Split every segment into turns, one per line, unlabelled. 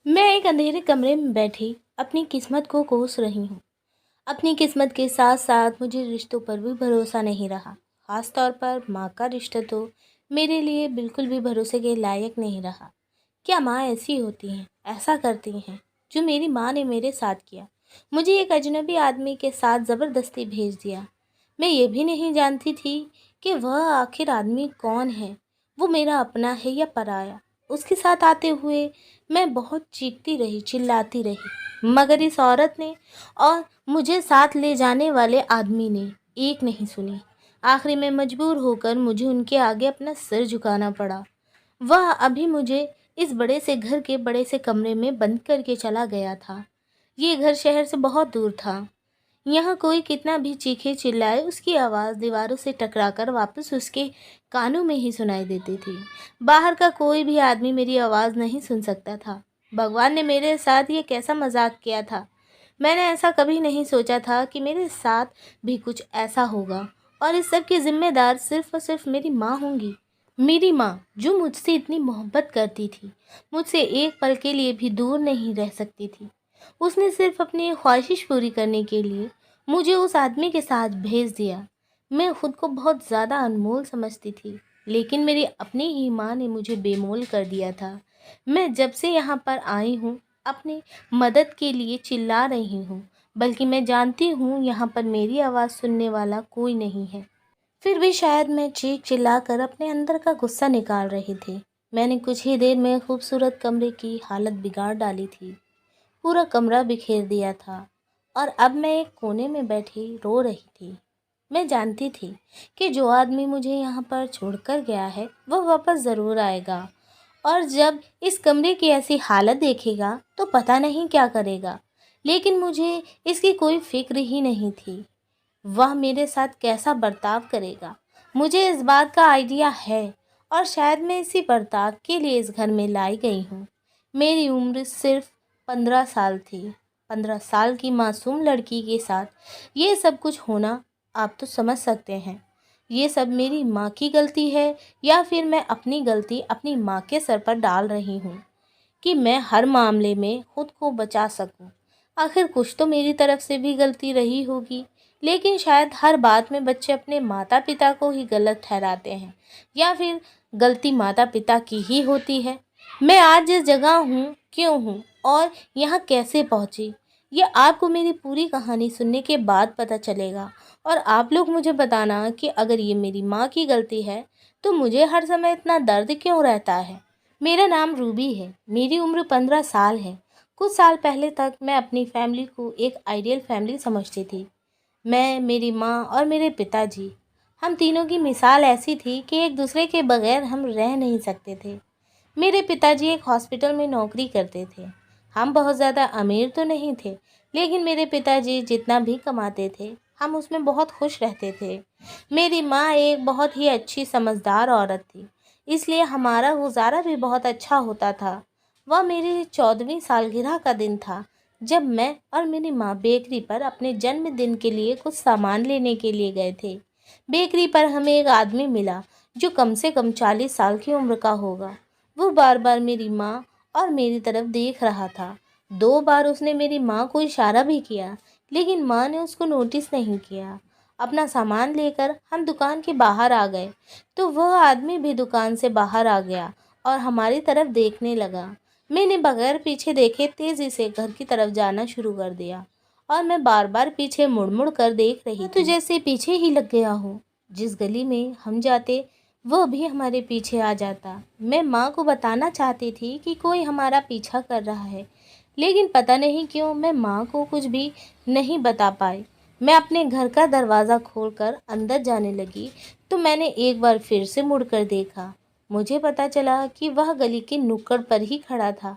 मैं एक अंधेरे कमरे में बैठी अपनी किस्मत को कोस रही हूँ। अपनी किस्मत के साथ साथ मुझे रिश्तों पर भी भरोसा नहीं रहा। खास तौर पर माँ का रिश्ता तो मेरे लिए बिल्कुल भी भरोसे के लायक नहीं रहा। क्या माँ ऐसी होती हैं, ऐसा करती हैं जो मेरी माँ ने मेरे साथ किया? मुझे एक अजनबी आदमी के साथ ज़बरदस्ती भेज दिया। मैं ये भी नहीं जानती थी कि वह आखिर आदमी कौन है, वो मेरा अपना है या पराया। उसके साथ आते हुए मैं बहुत चीखती रही, चिल्लाती रही, मगर इस औरत ने और मुझे साथ ले जाने वाले आदमी ने एक नहीं सुनी। आखिर में मजबूर होकर मुझे उनके आगे अपना सिर झुकाना पड़ा। वह अभी मुझे इस बड़े से घर के बड़े से कमरे में बंद करके चला गया था। ये घर शहर से बहुत दूर था। यहाँ कोई कितना भी चीखे चिल्लाए उसकी आवाज़ दीवारों से टकराकर वापस उसके कानों में ही सुनाई देती थी। बाहर का कोई भी आदमी मेरी आवाज़ नहीं सुन सकता था। भगवान ने मेरे साथ ये कैसा मजाक किया था। मैंने ऐसा कभी नहीं सोचा था कि मेरे साथ भी कुछ ऐसा होगा और इस सब की जिम्मेदार सिर्फ और सिर्फ मेरी माँ होंगी। मेरी माँ जो मुझसे इतनी मोहब्बत करती थी, मुझसे एक पल के लिए भी दूर नहीं रह सकती थी। उसने सिर्फ अपनी ख्वाहिश पूरी करने के लिए मुझे उस आदमी के साथ भेज दिया। मैं खुद को बहुत ज़्यादा अनमोल समझती थी, लेकिन मेरी अपनी ही माँ ने मुझे बेमोल कर दिया था। मैं जब से यहाँ पर आई हूँ अपनी मदद के लिए चिल्ला रही हूँ, बल्कि मैं जानती हूँ यहाँ पर मेरी आवाज़ सुनने वाला कोई नहीं है। फिर भी शायद मैं चीख चिल्लाकर अपने अंदर का गुस्सा निकाल रही थी। मैंने कुछ ही देर में खूबसूरत कमरे की हालत बिगाड़ डाली थी। पूरा कमरा बिखेर दिया था और अब मैं एक कोने में बैठी रो रही थी। मैं जानती थी कि जो आदमी मुझे यहाँ पर छोड़कर गया है वह वापस ज़रूर आएगा और जब इस कमरे की ऐसी हालत देखेगा तो पता नहीं क्या करेगा। लेकिन मुझे इसकी कोई फिक्र ही नहीं थी। वह मेरे साथ कैसा बर्ताव करेगा मुझे इस बात का आइडिया है और शायद मैं इसी बर्ताव के लिए इस घर में लाई गई हूँ। मेरी उम्र सिर्फ 15 साल थी। 15 साल की मासूम लड़की के साथ ये सब कुछ होना आप तो समझ सकते हैं। ये सब मेरी माँ की गलती है या फिर मैं अपनी गलती अपनी माँ के सर पर डाल रही हूँ कि मैं हर मामले में खुद को बचा सकूं। आखिर कुछ तो मेरी तरफ से भी गलती रही होगी, लेकिन शायद हर बात में बच्चे अपने माता पिता को ही गलत ठहराते हैं या फिर गलती माता पिता की ही होती है। मैं आज जिस जगह हूँ, क्यों हूँ और यहाँ कैसे पहुँची, ये आपको मेरी पूरी कहानी सुनने के बाद पता चलेगा। और आप लोग मुझे बताना कि अगर ये मेरी माँ की गलती है तो मुझे हर समय इतना दर्द क्यों रहता है। मेरा नाम रूबी है। मेरी उम्र 15 साल है। कुछ साल पहले तक मैं अपनी फैमिली को एक आइडियल फैमिली समझती थी। मैं, मेरी माँ और मेरे पिताजी, हम तीनों की मिसाल ऐसी थी कि एक दूसरे के बगैर हम रह नहीं सकते थे। मेरे पिताजी एक हॉस्पिटल में नौकरी करते थे। हम बहुत ज़्यादा अमीर तो नहीं थे, लेकिन मेरे पिताजी जितना भी कमाते थे हम उसमें बहुत खुश रहते थे। मेरी माँ एक बहुत ही अच्छी समझदार औरत थी, इसलिए हमारा गुजारा भी बहुत अच्छा होता था। वह मेरी 14वीं सालगिरह का दिन था जब मैं और मेरी माँ बेकरी पर अपने जन्मदिन के लिए कुछ सामान लेने के लिए गए थे। बेकरी पर हमें एक आदमी मिला जो कम से कम 40 साल की उम्र का होगा। वो बार बार मेरी माँ और मेरी तरफ देख रहा था। 2 बार उसने मेरी माँ को इशारा भी किया, लेकिन माँ ने उसको नोटिस नहीं किया। अपना सामान लेकर हम दुकान के बाहर आ गए तो वह आदमी भी दुकान से बाहर आ गया और हमारी तरफ देखने लगा। मैंने बगैर पीछे देखे तेजी से घर की तरफ जाना शुरू कर दिया और मैं बार बार पीछे मुड़ मुड़ कर देख रही थी, तो जैसे पीछे ही लग गया हो। जिस गली में हम जाते वह भी हमारे पीछे आ जाता। मैं माँ को बताना चाहती थी कि कोई हमारा पीछा कर रहा है, लेकिन पता नहीं क्यों मैं माँ को कुछ भी नहीं बता पाई। मैं अपने घर का दरवाज़ा खोलकर अंदर जाने लगी तो मैंने एक बार फिर से मुड़कर देखा। मुझे पता चला कि वह गली के नुक्कड़ पर ही खड़ा था।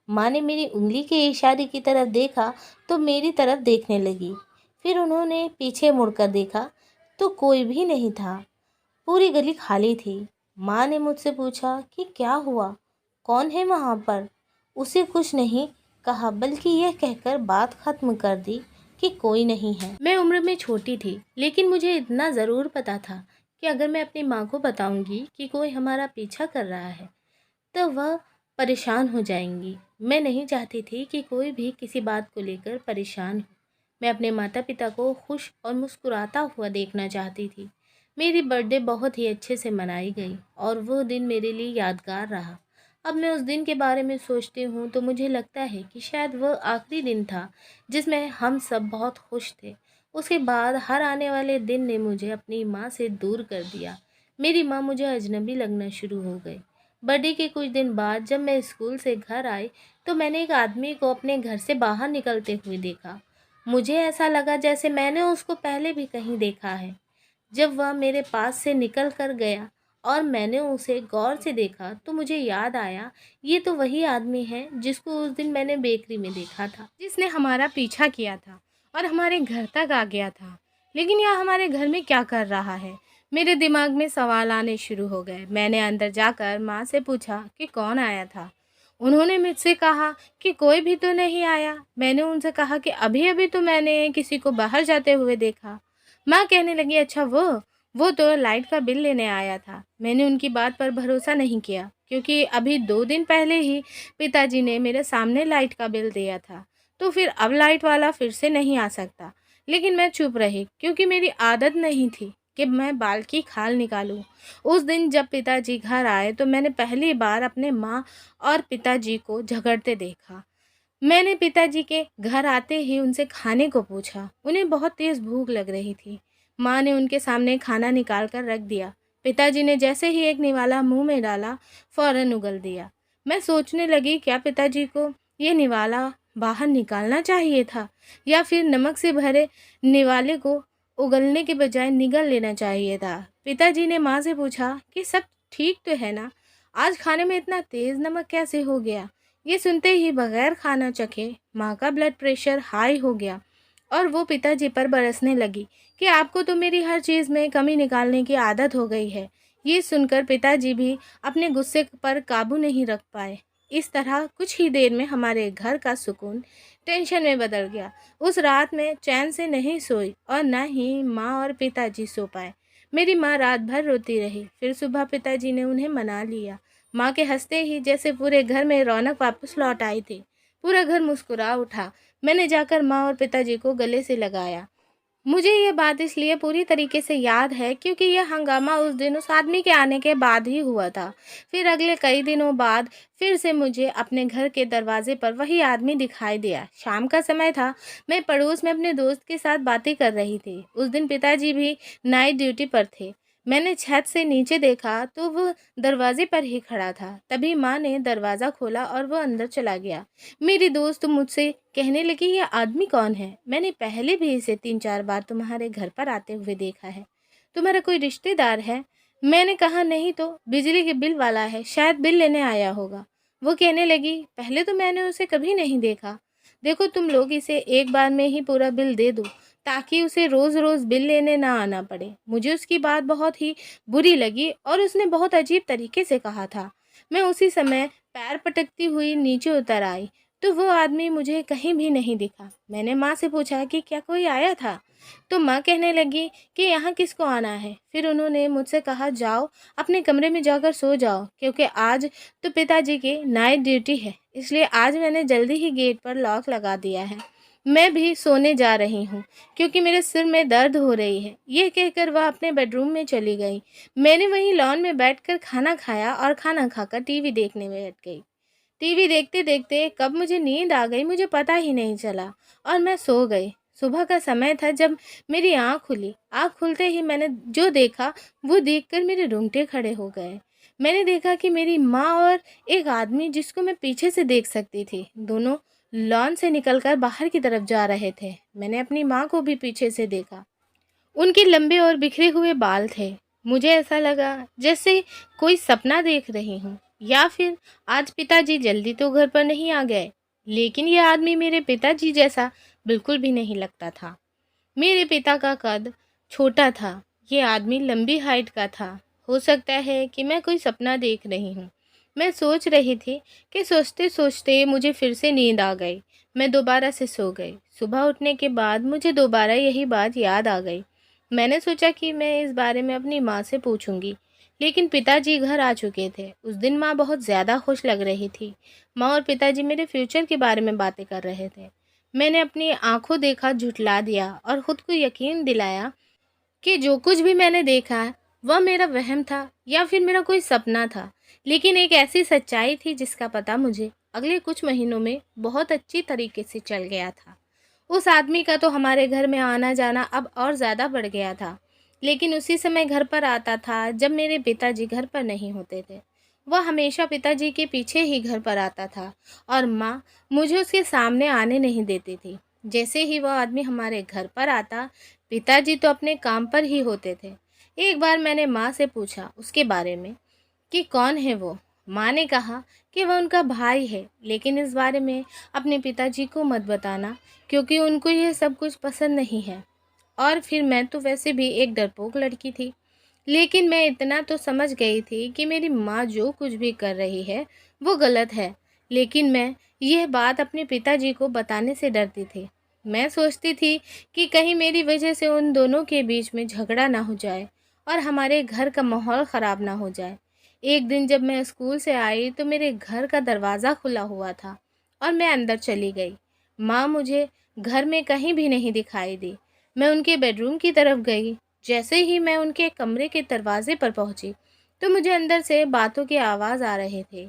माँ ने मेरी उंगली के इशारे की तरफ देखा तो मेरी तरफ देखने लगी। फिर उन्होंने पीछे मुड़कर देखा तो कोई भी नहीं था। पूरी गली खाली थी। माँ ने मुझसे पूछा कि क्या हुआ, कौन है वहाँ पर। उसे कुछ नहीं कहा, बल्कि यह कहकर बात खत्म कर दी कि कोई नहीं है। मैं उम्र में छोटी थी, लेकिन मुझे इतना ज़रूर पता था कि अगर मैं अपनी माँ को बताऊंगी कि कोई हमारा पीछा कर रहा है तो वह परेशान हो जाएंगी। मैं नहीं चाहती थी कि कोई भी किसी बात को लेकर परेशान हो। मैं अपने माता पिता को खुश और मुस्कुराता हुआ देखना चाहती थी। मेरी बर्थडे बहुत ही अच्छे से मनाई गई और वो दिन मेरे लिए यादगार रहा। अब मैं उस दिन के बारे में सोचती हूँ तो मुझे लगता है कि शायद वह आखिरी दिन था जिसमें हम सब बहुत खुश थे। उसके बाद हर आने वाले दिन ने मुझे अपनी माँ से दूर कर दिया। मेरी माँ मुझे अजनबी लगना शुरू हो गई। बर्थडे के कुछ दिन बाद जब मैं स्कूल से घर आई तो मैंने एक आदमी को अपने घर से बाहर निकलते हुए देखा। मुझे ऐसा लगा जैसे मैंने उसको पहले भी कहीं देखा है। जब वह मेरे पास से निकल कर गया और मैंने उसे गौर से देखा तो मुझे याद आया, ये तो वही आदमी है जिसको उस दिन मैंने बेकरी में देखा था, जिसने हमारा पीछा किया था और हमारे घर तक आ गया था। लेकिन यह हमारे घर में क्या कर रहा है? मेरे दिमाग में सवाल आने शुरू हो गए। मैंने अंदर जाकर माँ से पूछा कि कौन आया था। उन्होंने मुझसे कहा कि कोई भी तो नहीं आया। मैंने उनसे कहा कि अभी अभी तो मैंने किसी को बाहर जाते हुए देखा। माँ कहने लगी, अच्छा वो तो लाइट का बिल लेने आया था। मैंने उनकी बात पर भरोसा नहीं किया क्योंकि अभी 2 दिन पहले ही पिताजी ने मेरे सामने लाइट का बिल दिया था, तो फिर अब लाइट वाला फिर से नहीं आ सकता। लेकिन मैं चुप रही क्योंकि मेरी आदत नहीं थी कि मैं बाल की खाल निकालूं। उस दिन जब पिताजी घर आए तो मैंने पहली बार अपने माँ और पिताजी को झगड़ते देखा। मैंने पिताजी के घर आते ही उनसे खाने को पूछा। उन्हें बहुत तेज भूख लग रही थी। माँ ने उनके सामने खाना निकाल कर रख दिया। पिताजी ने जैसे ही एक निवाला मुंह में डाला, फौरन उगल दिया। मैं सोचने लगी, क्या पिताजी को ये निवाला बाहर निकालना चाहिए था या फिर नमक से भरे निवाले को उगलने के बजाय निगल लेना चाहिए था। पिताजी ने माँ से पूछा कि सब ठीक तो है ना, आज खाने में इतना तेज नमक कैसे हो गया। ये सुनते ही बगैर खाना चखे माँ का ब्लड प्रेशर हाई हो गया और वो पिताजी पर बरसने लगी कि आपको तो मेरी हर चीज़ में कमी निकालने की आदत हो गई है। ये सुनकर पिताजी भी अपने गुस्से पर काबू नहीं रख पाए। इस तरह कुछ ही देर में हमारे घर का सुकून टेंशन में बदल गया। उस रात में चैन से नहीं सोई और न ही माँ और पिताजी सो पाए। मेरी माँ रात भर रोती रही। फिर सुबह पिताजी ने उन्हें मना लिया। माँ के हंसते ही जैसे पूरे घर में रौनक वापस लौट आई थी। पूरा घर मुस्कुरा उठा। मैंने जाकर माँ और पिताजी को गले से लगाया। मुझे ये बात इसलिए पूरी तरीके से याद है क्योंकि यह हंगामा उस दिन उस आदमी के आने के बाद ही हुआ था। फिर अगले कई दिनों बाद फिर से मुझे अपने घर के दरवाजे पर वही आदमी दिखाई दिया। शाम का समय था। मैं पड़ोस में अपने दोस्त के साथ बातें कर रही थी। उस दिन पिताजी भी नाइट ड्यूटी पर थे। मैंने छत से नीचे देखा तो वो दरवाजे पर ही खड़ा था। तभी माँ ने दरवाज़ा खोला और वो अंदर चला गया। मेरी दोस्त मुझसे कहने लगी, ये आदमी कौन है? मैंने पहले भी इसे 3-4 बार तुम्हारे घर पर आते हुए देखा है। तुम्हारा कोई रिश्तेदार है? मैंने कहा, नहीं तो बिजली के बिल वाला है, शायद बिल लेने आया होगा। वो कहने लगी, पहले तो मैंने उसे कभी नहीं देखा। देखो तुम लोग इसे एक बार में ही पूरा बिल दे दो ताकि उसे रोज़ रोज़ बिल लेने ना आना पड़े। मुझे उसकी बात बहुत ही बुरी लगी और उसने बहुत अजीब तरीके से कहा था। मैं उसी समय पैर पटकती हुई नीचे उतर आई तो वो आदमी मुझे कहीं भी नहीं दिखा। मैंने माँ से पूछा कि क्या कोई आया था, तो माँ कहने लगी कि यहाँ किसको आना है। फिर उन्होंने मुझसे कहा, जाओ अपने कमरे में जाकर सो जाओ क्योंकि आज तो पिताजी की नाइट ड्यूटी है, इसलिए आज मैंने जल्दी ही गेट पर लॉक लगा दिया है। मैं भी सोने जा रही हूँ क्योंकि मेरे सिर में दर्द हो रही है। ये कहकर वह अपने बेडरूम में चली गई। मैंने वहीं लॉन में बैठकर खाना खाया और खाना खाकर टीवी देखने बैठ गई। टीवी देखते देखते कब मुझे नींद आ गई मुझे पता ही नहीं चला और मैं सो गई। सुबह का समय था जब मेरी आँख खुली। आँख खुलते ही मैंने जो देखा वो देखकर मेरे रोंगटे खड़े हो गए। मैंने देखा कि मेरी माँ और एक आदमी जिसको मैं पीछे से देख सकती थी, दोनों लॉन से निकलकर बाहर की तरफ जा रहे थे। मैंने अपनी माँ को भी पीछे से देखा। उनके लंबे और बिखरे हुए बाल थे। मुझे ऐसा लगा जैसे कोई सपना देख रही हूँ या फिर आज पिताजी जल्दी तो घर पर नहीं आ गए। लेकिन यह आदमी मेरे पिताजी जैसा बिल्कुल भी नहीं लगता था। मेरे पिता का कद छोटा था, ये आदमी लंबी हाइट का था। हो सकता है कि मैं कोई सपना देख रही हूँ। मैं सोच रही थी कि सोचते सोचते मुझे फिर से नींद आ गई। मैं दोबारा से सो गई। सुबह उठने के बाद मुझे दोबारा यही बात याद आ गई। मैंने सोचा कि मैं इस बारे में अपनी माँ से पूछूंगी, लेकिन पिताजी घर आ चुके थे। उस दिन माँ बहुत ज़्यादा खुश लग रही थी। माँ और पिताजी मेरे फ्यूचर के बारे में बातें कर रहे थे। मैंने अपनी आंखों देखा झुठला दिया और खुद को यकीन दिलाया कि जो कुछ भी मैंने देखा है वह मेरा वहम था या फिर मेरा कोई सपना था। लेकिन एक ऐसी सच्चाई थी जिसका पता मुझे अगले कुछ महीनों में बहुत अच्छी तरीके से चल गया था। उस आदमी का तो हमारे घर में आना जाना अब और ज़्यादा बढ़ गया था, लेकिन उसी समय घर पर आता था जब मेरे पिताजी घर पर नहीं होते थे। वह हमेशा पिताजी के पीछे ही घर पर आता था और माँ मुझे उसके सामने आने नहीं देती थी। जैसे ही वह आदमी हमारे घर पर आता, पिताजी तो अपने काम पर ही होते थे। एक बार मैंने माँ से पूछा उसके बारे में कि कौन है वो। माँ ने कहा कि वह उनका भाई है, लेकिन इस बारे में अपने पिताजी को मत बताना क्योंकि उनको यह सब कुछ पसंद नहीं है। और फिर मैं तो वैसे भी एक डरपोक लड़की थी, लेकिन मैं इतना तो समझ गई थी कि मेरी माँ जो कुछ भी कर रही है वो गलत है। लेकिन मैं यह बात अपने पिताजी को बताने से डरती थी। मैं सोचती थी कि कहीं मेरी वजह से उन दोनों के बीच में झगड़ा ना हो जाए और हमारे घर का माहौल ख़राब ना हो जाए। एक दिन जब मैं स्कूल से आई तो मेरे घर का दरवाज़ा खुला हुआ था और मैं अंदर चली गई। माँ मुझे घर में कहीं भी नहीं दिखाई दी। मैं उनके बेडरूम की तरफ गई। जैसे ही मैं उनके कमरे के दरवाजे पर पहुंची तो मुझे अंदर से बातों की आवाज़ आ रहे थे।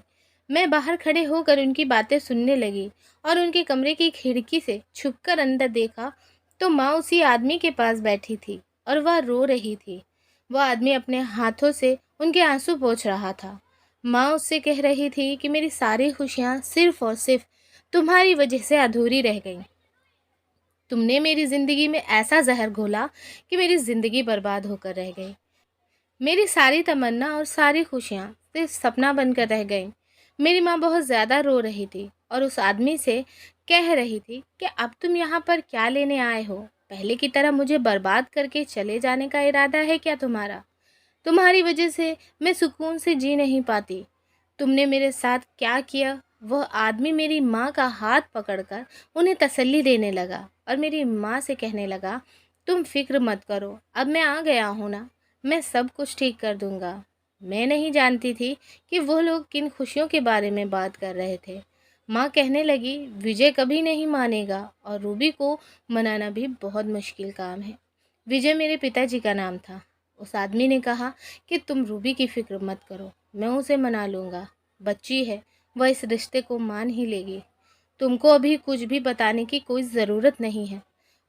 मैं बाहर खड़े होकर उनकी बातें सुनने लगी और उनके कमरे की खिड़की से छुपकर अंदर देखा तो माँ उसी आदमी के पास बैठी थी और वह रो रही थी। वह आदमी अपने हाथों से उनके आंसू पोंछ रहा था। माँ उससे कह रही थी कि मेरी सारी खुशियाँ सिर्फ और सिर्फ तुम्हारी वजह से अधूरी रह गईं। तुमने मेरी ज़िंदगी में ऐसा जहर घोला कि मेरी ज़िंदगी बर्बाद होकर रह गई। मेरी सारी तमन्ना और सारी खुशियाँ सिर्फ सपना बनकर रह गईं। मेरी माँ बहुत ज़्यादा रो रही थी और उस आदमी से कह रही थी कि अब तुम यहाँ पर क्या लेने आए हो? पहले की तरह मुझे बर्बाद करके चले जाने का इरादा है क्या तुम्हारा? तुम्हारी वजह से मैं सुकून से जी नहीं पाती। तुमने मेरे साथ क्या किया? वह आदमी मेरी माँ का हाथ पकड़कर उन्हें तसल्ली देने लगा और मेरी माँ से कहने लगा, तुम फिक्र मत करो, अब मैं आ गया हूँ ना, मैं सब कुछ ठीक कर दूंगा। मैं नहीं जानती थी कि वो लोग किन खुशियों के बारे में बात कर रहे थे। माँ कहने लगी, विजय कभी नहीं मानेगा और रूबी को मनाना भी बहुत मुश्किल काम है। विजय मेरे पिताजी का नाम था। उस आदमी ने कहा कि तुम रूबी की फिक्र मत करो, मैं उसे मना लूँगा। बच्ची है, वह इस रिश्ते को मान ही लेगी। तुमको अभी कुछ भी बताने की कोई ज़रूरत नहीं है।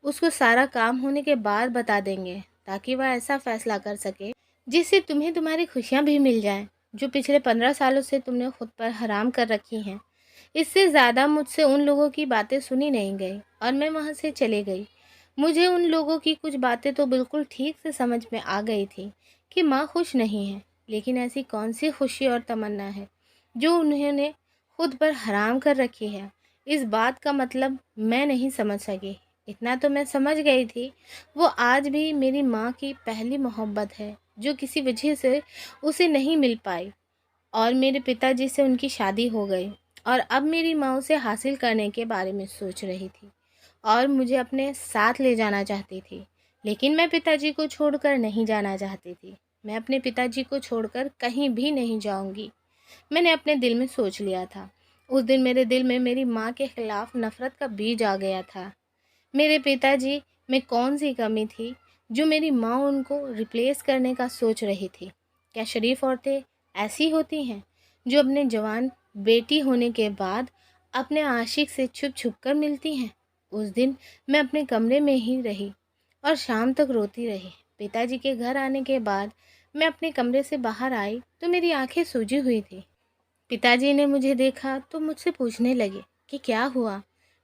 उसको सारा काम होने के बाद बता देंगे ताकि वह ऐसा फैसला कर सके जिससे तुम्हें तुम्हारी खुशियाँ भी मिल जाएं, जो पिछले 15 सालों से तुमने खुद पर हराम कर रखी हैं। इससे ज़्यादा मुझसे उन लोगों की बातें सुनी नहीं गई और मैं वहाँ से चली गई। मुझे उन लोगों की कुछ बातें तो बिल्कुल ठीक से समझ में आ गई थी कि माँ खुश नहीं है, लेकिन ऐसी कौन सी खुशी और तमन्ना है जो उन्होंने खुद पर हराम कर रखी है। इस बात का मतलब मैं नहीं समझ सकी। इतना तो मैं समझ गई थी, वो आज भी मेरी माँ की पहली मोहब्बत है जो किसी वजह से उसे नहीं मिल पाई और मेरे पिताजी से उनकी शादी हो गई और अब मेरी माँ उसे हासिल करने के बारे में सोच रही थी और मुझे अपने साथ ले जाना चाहती थी। लेकिन मैं पिताजी को छोड़कर नहीं जाना चाहती थी। मैं अपने पिताजी को छोड़कर कहीं भी नहीं जाऊंगी, मैंने अपने दिल में सोच लिया था। उस दिन मेरे दिल में मेरी माँ के खिलाफ नफरत का बीज आ गया था। मेरे पिताजी में कौन सी कमी थी जो मेरी माँ उनको रिप्लेस करने का सोच रही थी? क्या शरीफ औरतें ऐसी होती हैं जो अपने जवान बेटी होने के बाद अपने आशिक से छुप छुप कर मिलती हैं? उस दिन मैं अपने कमरे में ही रही और शाम तक रोती रही। पिताजी के घर आने के बाद मैं अपने कमरे से बाहर आई तो मेरी आंखें सूजी हुई थी। पिताजी ने मुझे देखा तो मुझसे पूछने लगे कि क्या हुआ।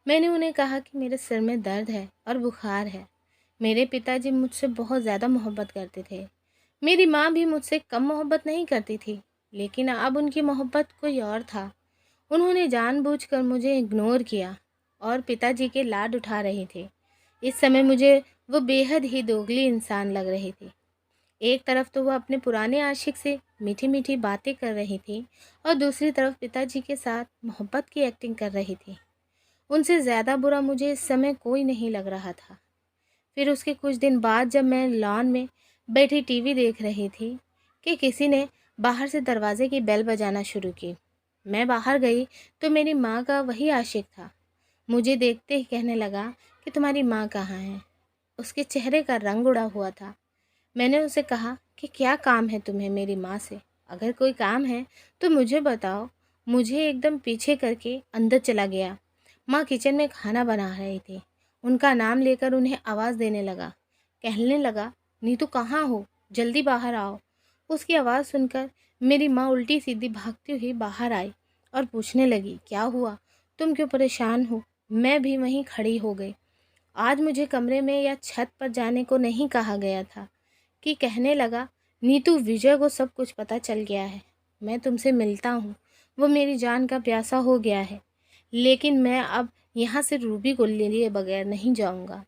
मैंने उन्हें कहा कि मेरे सिर में दर्द है और बुखार है। मेरे पिताजी मुझसे बहुत ज़्यादा मोहब्बत करते थे। मेरी माँ भी मुझसे कम मोहब्बत नहीं करती थी, लेकिन अब उनकी मोहब्बत कोई और था। उन्होंने जानबूझकर मुझे इग्नोर किया और पिताजी के लाड उठा रहे थे। इस समय मुझे वो बेहद ही दोगली इंसान लग रही थी। एक तरफ तो वह अपने पुराने आशिक से मीठी मीठी बातें कर रही थी और दूसरी तरफ पिताजी के साथ मोहब्बत की एक्टिंग कर रही थी। उनसे ज़्यादा बुरा मुझे इस समय कोई नहीं लग रहा था। फिर उसके कुछ दिन बाद जब मैं लॉन में बैठी टीवी देख रही थी, कि किसी ने बाहर से दरवाजे की बेल बजाना शुरू की। मैं बाहर गई तो मेरी माँ का वही आशिक था। मुझे देखते ही कहने लगा कि तुम्हारी माँ कहाँ है। उसके चेहरे का रंग उड़ा हुआ था। मैंने उसे कहा कि क्या काम है तुम्हें मेरी माँ से? अगर कोई काम है तो मुझे बताओ। मुझे एकदम पीछे करके अंदर चला गया। माँ किचन में खाना बना रही थी। उनका नाम लेकर उन्हें आवाज़ देने लगा। कहने लगा, नीतू कहाँ हो? जल्दी बाहर आओ। उसकी आवाज़ सुनकर मेरी माँ उल्टी सीधी भागती हुई बाहर आई और पूछने लगी, क्या हुआ? तुम क्यों परेशान हो? मैं भी वहीं खड़ी हो गई। आज मुझे कमरे में या छत पर जाने को नहीं कहा गया था। कि कहने लगा, नीतू विजय को सब कुछ पता चल गया है। मैं तुमसे मिलता हूँ। वो मेरी जान का प्यासा हो गया है। लेकिन मैं अब यहाँ से रूबी को ले लिए बगैर नहीं जाऊँगा।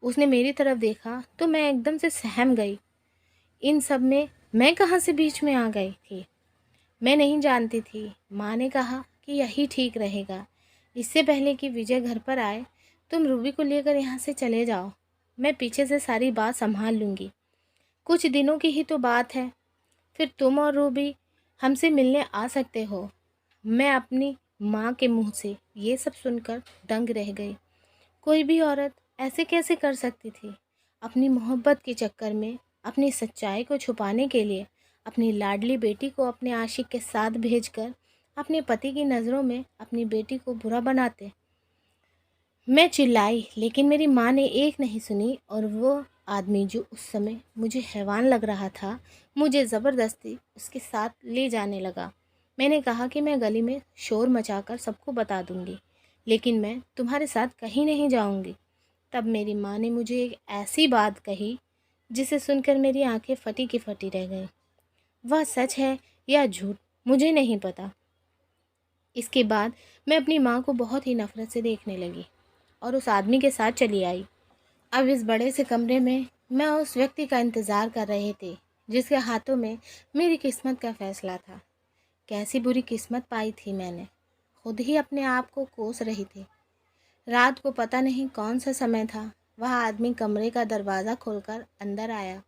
उसने मेरी तरफ देखा तो मैं एकदम से सहम गई। इन सब में मैं कहाँ से बीच में आ गई थी? मैं नहीं जानती थी। माँ ने कहा कि यही ठीक रहेगा। इससे पहले कि विजय घर पर आए तुम रूबी को लेकर यहाँ से चले जाओ। मैं पीछे से सारी बात संभाल लूँगी। कुछ दिनों की ही तो बात है। फिर तुम और रूबी हमसे मिलने आ सकते हो। मैं अपनी माँ के मुंह से ये सब सुनकर दंग रह गई। कोई भी औरत ऐसे कैसे कर सकती थी? अपनी मोहब्बत के चक्कर में, अपनी सच्चाई को छुपाने के लिए अपनी लाडली बेटी को अपने आशिक के साथ भेजकर अपने पति की नज़रों में अपनी बेटी को बुरा बनाते। मैं चिल्लाई लेकिन मेरी माँ ने एक नहीं सुनी और वो आदमी जो उस समय मुझे हैवान लग रहा था, मुझे ज़बरदस्ती उसके साथ ले जाने लगा। मैंने कहा कि मैं गली में शोर मचाकर सबको बता दूंगी, लेकिन मैं तुम्हारे साथ कहीं नहीं जाऊंगी। तब मेरी माँ ने मुझे एक ऐसी बात कही जिसे सुनकर मेरी आंखें फटी की फटी रह गईं। वह सच है या झूठ मुझे नहीं पता। इसके बाद मैं अपनी माँ को बहुत ही नफ़रत से देखने लगी और उस आदमी के साथ चली आई। अब इस बड़े से कमरे में मैं उस व्यक्ति का इंतज़ार कर रही थी जिसके हाथों में मेरी किस्मत का फ़ैसला था। कैसी बुरी किस्मत पाई थी मैंने। खुद ही अपने आप को कोस रही थी। रात को पता नहीं कौन सा समय था, वह आदमी कमरे का दरवाज़ा खोलकर अंदर आया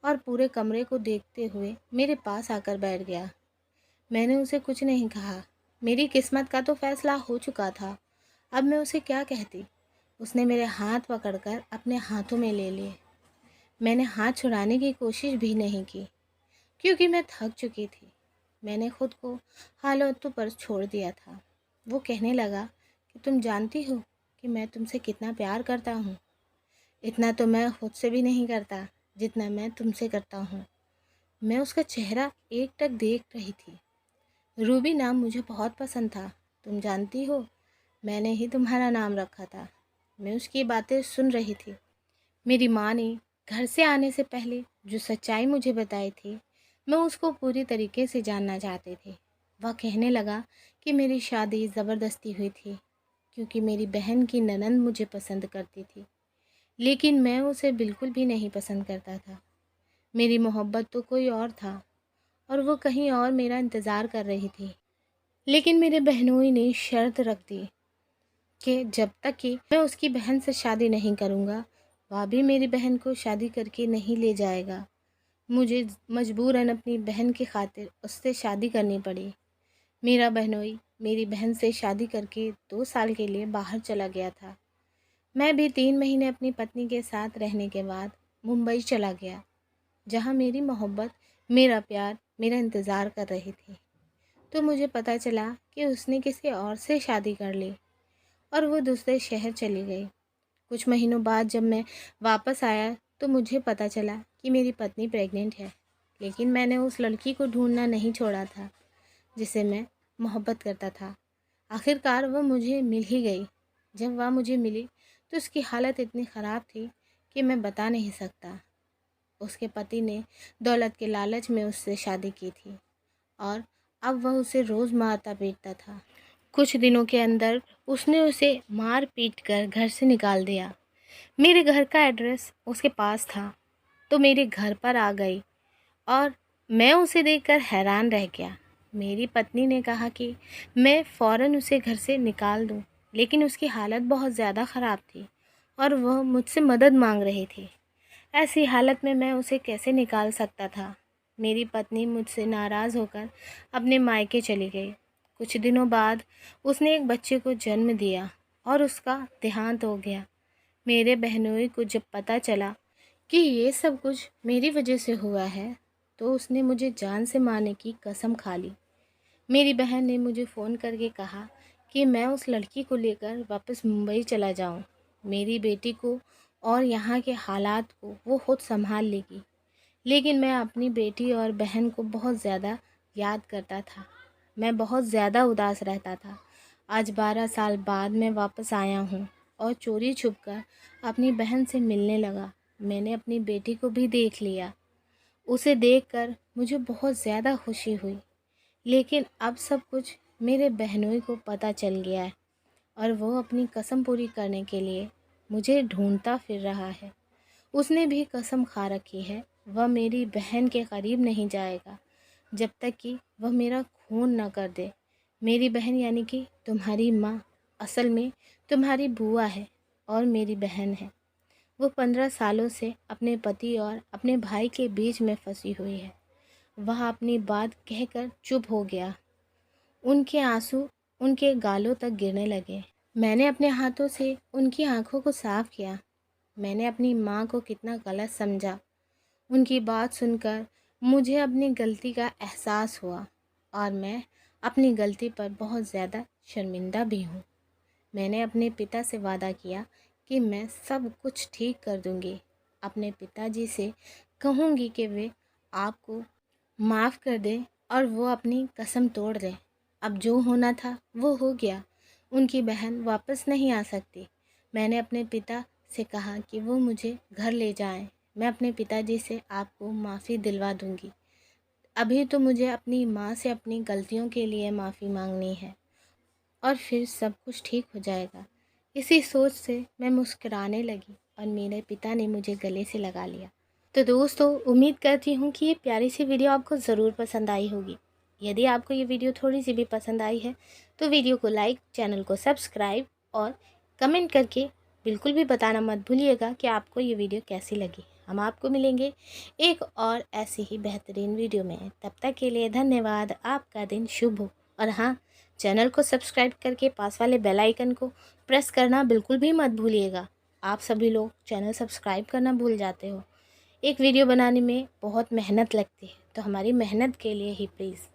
और पूरे कमरे को देखते हुए मेरे पास आकर बैठ गया। मैंने उसे कुछ नहीं कहा। मेरी किस्मत का तो फ़ैसला हो चुका था। अब मैं उसे क्या कहती? उसने मेरे हाथ पकड़कर अपने हाथों में ले लिए। मैंने हाथ छुड़ाने की कोशिश भी नहीं की क्योंकि मैं थक चुकी थी। मैंने खुद को हालातों पर छोड़ दिया था। वो कहने लगा कि तुम जानती हो कि मैं तुमसे कितना प्यार करता हूँ। इतना तो मैं खुद से भी नहीं करता जितना मैं तुमसे करता हूँ। मैं उसका चेहरा एकटक देख रही थी। रूबी नाम मुझे बहुत पसंद था। तुम जानती हो, मैंने ही तुम्हारा नाम रखा था। मैं उसकी बातें सुन रही थी। मेरी माँ ने घर से आने से पहले जो सच्चाई मुझे बताई थी, मैं उसको पूरी तरीके से जानना चाहती थी। वह कहने लगा कि मेरी शादी ज़बरदस्ती हुई थी क्योंकि मेरी बहन की ननंद मुझे पसंद करती थी, लेकिन मैं उसे बिल्कुल भी नहीं पसंद करता था। मेरी मोहब्बत तो कोई और था और वो कहीं और मेरा इंतज़ार कर रही थी। लेकिन मेरे बहनोई ने शर्त रख दी कि जब तक कि मैं उसकी बहन से शादी नहीं करूँगा, वह भी मेरी बहन को शादी करके नहीं ले जाएगा। मुझे मजबूरन अपनी बहन की खातिर उससे शादी करनी पड़ी। मेरा बहनोई मेरी बहन से शादी करके 2 साल के लिए बाहर चला गया था। मैं भी 3 महीने अपनी पत्नी के साथ रहने के बाद मुंबई चला गया, जहाँ मेरी मोहब्बत, मेरा प्यार, मेरा इंतज़ार कर रही थी। तो मुझे पता चला कि उसने किसी और से शादी कर ली और वो दूसरे शहर चली गई। कुछ महीनों बाद जब मैं वापस आया तो मुझे पता चला कि मेरी पत्नी प्रेग्नेंट है। लेकिन मैंने उस लड़की को ढूंढना नहीं छोड़ा था जिसे मैं मोहब्बत करता था। आखिरकार वह मुझे मिल ही गई। जब वह मुझे मिली तो उसकी हालत इतनी ख़राब थी कि मैं बता नहीं सकता। उसके पति ने दौलत के लालच में उससे शादी की थी और अब वह उसे रोज़ मारता पीटता था। कुछ दिनों के अंदर उसने उसे मार पीट कर घर से निकाल दिया। मेरे घर का एड्रेस उसके पास था तो मेरे घर पर आ गई और मैं उसे देखकर हैरान रह गया। मेरी पत्नी ने कहा कि मैं फ़ौरन उसे घर से निकाल दूं, लेकिन उसकी हालत बहुत ज़्यादा ख़राब थी और वह मुझसे मदद मांग रही थी। ऐसी हालत में मैं उसे कैसे निकाल सकता था? मेरी पत्नी मुझसे नाराज़ होकर अपने मायके चली गई। कुछ दिनों बाद उसने एक बच्चे को जन्म दिया और उसका देहांत हो गया। मेरे बहनोई को जब पता चला कि ये सब कुछ मेरी वजह से हुआ है, तो उसने मुझे जान से मारने की कसम खा ली। मेरी बहन ने मुझे फ़ोन करके कहा कि मैं उस लड़की को लेकर वापस मुंबई चला जाऊं। मेरी बेटी को और यहाँ के हालात को वो खुद संभाल लेगी। लेकिन मैं अपनी बेटी और बहन को बहुत ज़्यादा याद करता था। मैं बहुत ज़्यादा उदास रहता था। आज 12 साल बाद मैं वापस आया हूँ और चोरी छुपकर अपनी बहन से मिलने लगा। मैंने अपनी बेटी को भी देख लिया। उसे देखकर मुझे बहुत ज़्यादा खुशी हुई। लेकिन अब सब कुछ मेरे बहनोई को पता चल गया है और वो अपनी कसम पूरी करने के लिए मुझे ढूंढता फिर रहा है। उसने भी कसम खा रखी है, वह मेरी बहन के करीब नहीं जाएगा जब तक कि वह मेरा खून न कर दे। मेरी बहन यानी कि तुम्हारी माँ असल में तुम्हारी बुआ है और मेरी बहन है। वो 15 सालों से अपने पति और अपने भाई के बीच में फंसी हुई है। वह अपनी बात कहकर चुप हो गया। उनके आंसू उनके गालों तक गिरने लगे। मैंने अपने हाथों से उनकी आंखों को साफ किया। मैंने अपनी माँ को कितना गलत समझा। उनकी बात सुनकर मुझे अपनी गलती का एहसास हुआ और मैं अपनी गलती पर बहुत ज़्यादा शर्मिंदा भी हूँ। मैंने अपने पिता से वादा किया कि मैं सब कुछ ठीक कर दूँगी। अपने पिताजी से कहूँगी कि वे आपको माफ़ कर दें और वो अपनी कसम तोड़ दें। अब जो होना था वो हो गया। उनकी बहन वापस नहीं आ सकती। मैंने अपने पिता से कहा कि वो मुझे घर ले जाएं। मैं अपने पिताजी से आपको माफ़ी दिलवा दूंगी। अभी तो मुझे अपनी माँ से अपनी गलतियों के लिए माफ़ी मांगनी है और फिर सब कुछ ठीक हो जाएगा। इसी सोच से मैं मुस्कुराने लगी और मेरे पिता ने मुझे गले से लगा लिया। तो दोस्तों, उम्मीद करती हूँ कि ये प्यारी सी वीडियो आपको ज़रूर पसंद आई होगी। यदि आपको ये वीडियो थोड़ी सी भी पसंद आई है तो वीडियो को लाइक, चैनल को सब्सक्राइब और कमेंट करके बिल्कुल भी बताना मत भूलिएगा कि आपको ये वीडियो कैसी लगी। हम आपको मिलेंगे एक और ऐसी ही बेहतरीन वीडियो में। तब तक के लिए धन्यवाद। आपका दिन शुभ हो। और हाँ, चैनल को सब्सक्राइब करके पास वाले बेल आइकन को प्रेस करना बिल्कुल भी मत भूलिएगा। आप सभी लोग चैनल सब्सक्राइब करना भूल जाते हो। एक वीडियो बनाने में बहुत मेहनत लगती है, तो हमारी मेहनत के लिए ही प्लीज़